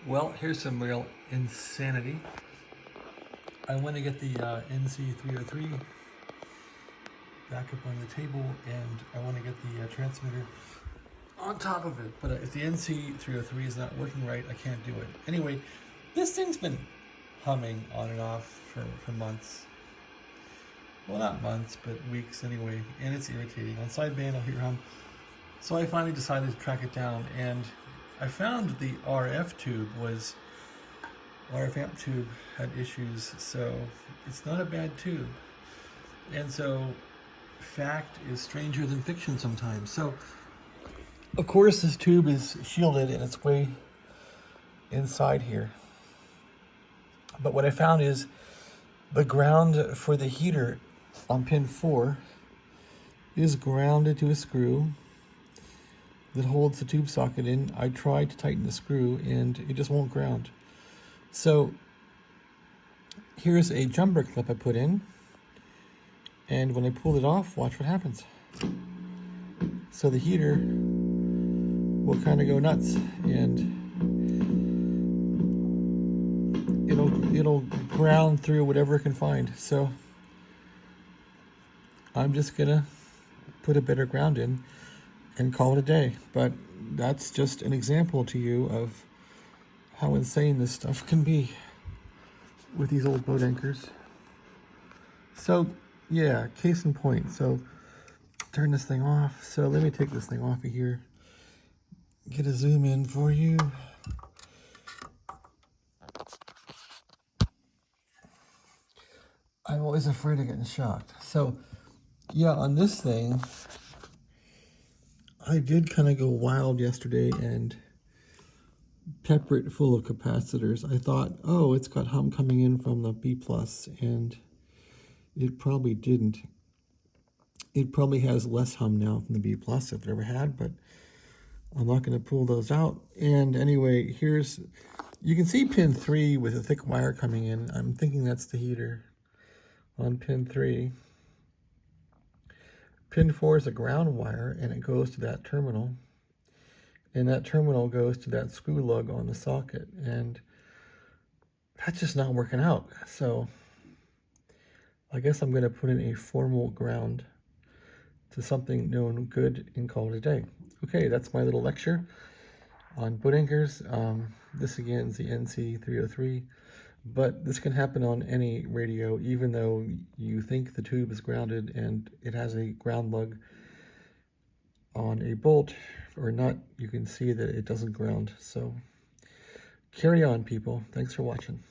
Well, here's some real insanity. I want to get the NC303 back up on the table, and I want to get the transmitter on top of it. But if the NC303 is not working right, I can't do it. Anyway, this thing's been humming on and off for months. Well, not months, but weeks anyway, and it's irritating. On sideband, I'll hear hum. So I finally decided to track it down, and I found the RF amp tube had issues, so it's not a bad tube. And so fact is stranger than fiction sometimes. So of course this tube is shielded and it's way inside here. But what I found is the ground for the heater on pin 4 is grounded to a screw that holds the tube socket in. I tried to tighten the screw and it just won't ground. So here's a jumper clip I put in, and when I pull it off, watch what happens. So the heater will kind of go nuts, and it'll ground through whatever it can find. So I'm just gonna put a better ground in and call it a day. But that's just an example to you of how insane this stuff can be with these old boat anchors. So yeah, case in point. So turn this thing off. So let me take this thing off of here, get a zoom in for you. I'm always afraid of getting shocked. So yeah, on this thing, I did kind of go wild yesterday and pepper it full of capacitors. I thought, oh, it's got hum coming in from the B+, and it probably didn't. It probably has less hum now than the B+ if it ever had, but I'm not going to pull those out. And anyway, you can see pin 3 with a thick wire coming in. I'm thinking that's the heater on pin 3. Pin 4 is a ground wire, and it goes to that terminal. And that terminal goes to that screw lug on the socket. And that's just not working out. So I guess I'm going to put in a formal ground to something known good and call it a day. Okay, that's my little lecture on boat anchors. This again is the NC303. But this can happen on any radio, even though you think the tube is grounded and it has a ground lug on a bolt or nut. You can see that it doesn't ground. So carry on, people. Thanks for watching.